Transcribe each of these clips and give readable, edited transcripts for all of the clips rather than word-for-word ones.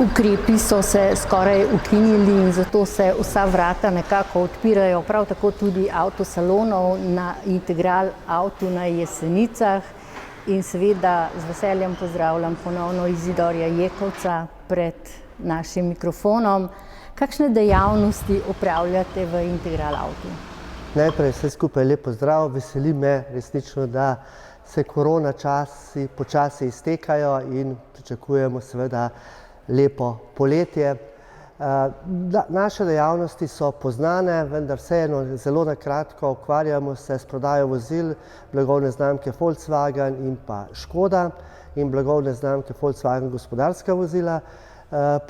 ukrepi so se skoraj ukinili in zato se vsa vrata nekako odpirajo, prav tako tudi avtosalonov na Integral Auto na Jesenicah. In seveda z veseljem pozdravljam ponovno Izidorja Jekovca pred našim mikrofonom. Kakšne dejavnosti opravljate v Integral Autu? Najprej vse skupaj lep pozdrav, veseli me resnično, da se korona časi počasi iztekajo in pričakujemo seveda lepo poletje. Naše dejavnosti so poznane, vendar vseeno zelo na kratko ukvarjamo se s prodajo vozil blagovne znamke Volkswagen in pa Škoda in blagovne znamke Volkswagen gospodarska vozila.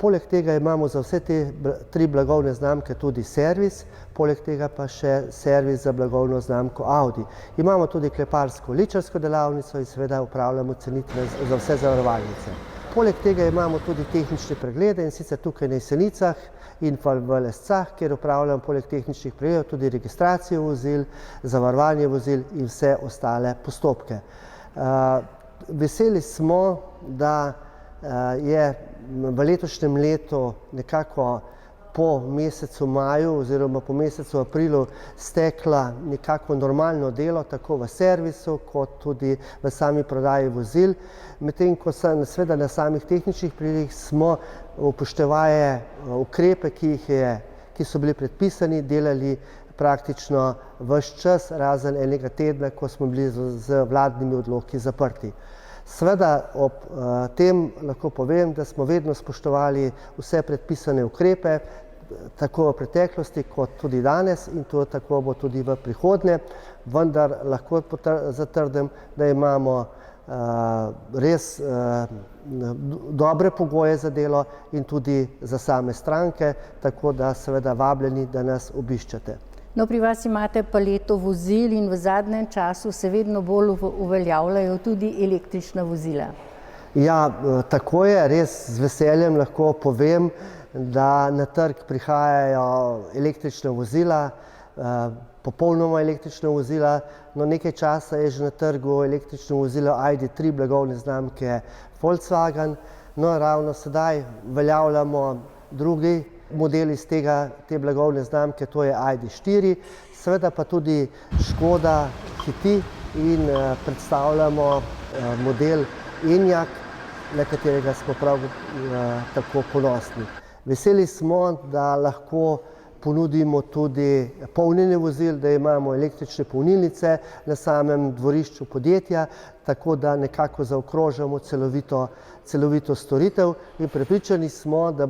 Poleg tega imamo za vse te tri blagovne znamke tudi servis, poleg tega pa še servis za blagovno znamko Audi. Imamo tudi kleparsko-ličarsko delavnico in seveda upravljamo cenitve za vse zavarovalnice. Poleg tega imamo tudi tehnične preglede in sicer tukaj na Jesenicah in pa v Lescah, kjer upravljamo poleg tehničnih pregledov tudi registracijo vozil, zavarovanje vozil in vse ostale postopke. Veseli smo, da je v letošnjem letu nekako po mesecu maju oziroma po mesecu aprilu stekla nekako normalno delo, tako v servisu kot tudi v sami prodaji vozil. Medtem ko seveda na samih tehničnih pregledih smo upoštevaje ukrepe, ki so bili predpisani, delali praktično ves čas, razen enega tedna, ko smo bili z vladnimi odloki zaprti. Seveda ob tem lahko povem, da smo vedno spoštovali vse predpisane ukrepe, tako v preteklosti kot tudi danes in to tako bo tudi v prihodnje, vendar lahko zatrdim, da imamo res dobre pogoje za delo in tudi za same stranke, tako da seveda vabljeni, da nas obiščete. No, pri vas imate paleto vozil in v zadnjem času se vedno bolj uveljavljajo tudi električna vozila. Ja, tako je, res z veseljem lahko povem, da na trg prihajajo električna vozila, popolnoma električna vozila. No, nekaj časa je že na trgu električno vozilo ID.3 blagovne znamke Volkswagen. No, ravno sedaj uveljavljamo drugi model iz te blagovne znamke, to je ID.4. Seveda pa tudi Škoda hiti in predstavljamo model Enyaq, na katerega smo prav tako ponosni. Veseli smo, da lahko ponudimo tudi polnjenje vozil, da imamo električne polnilnice na samem dvorišču podjetja, tako da nekako zaokrožamo celovito storitev in prepričani smo, da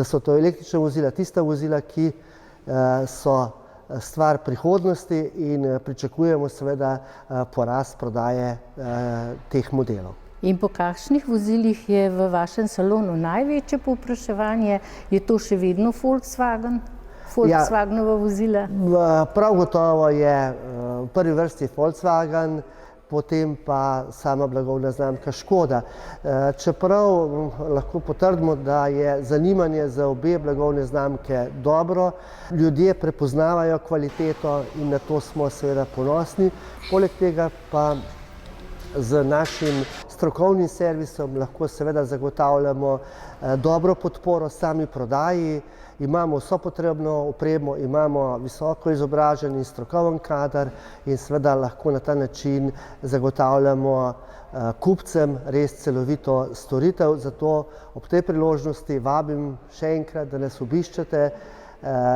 so to električna vozila tista vozila, ki so stvar prihodnosti in pričakujemo seveda porast prodaje teh modelov. In po kakšnih vozilih je v vašem salonu največje povpraševanje? Je to še vedno Volkswagen? Volkswagenova vozila? Prav gotovo je v prvi vrsti Volkswagen, potem pa sama blagovna znamka Škoda. Čeprav lahko potrdimo, da je zanimanje za obe blagovne znamke dobro, ljudje prepoznavajo kvaliteto in na to smo seveda ponosni. Poleg tega pa z našim strokovnim servisom lahko seveda zagotavljamo dobro podporo sami prodaji, imamo vso potrebno opremo, imamo visoko izobražen in strokoven kader in seveda lahko na ta način zagotavljamo kupcem res celovito storitev. Zato ob tej priložnosti vabim še enkrat, da nas obiščete,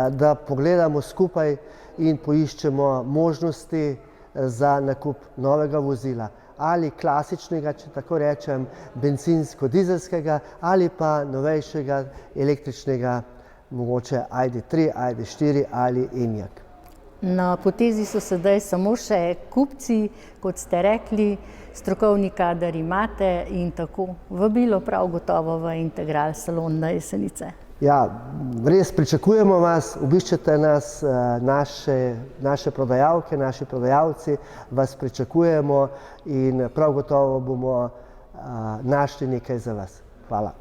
da pogledamo skupaj in poiščemo možnosti za nakup novega vozila. Ali klasičnega, če tako rečem, bencinsko-dizelskega ali pa novejšega električnega, mogoče ID.3, ID.4 ali Enyaq. Na potezi so sedaj samo še kupci, kot ste rekli, strokovni kader imate in tako vabilo prav gotovo v Integral salon na Jesenice. Ja, res pričakujemo vas, obiščete nas, naše prodajalke, naši prodajalci, vas pričakujemo in prav gotovo bomo našli nekaj za vas. Hvala.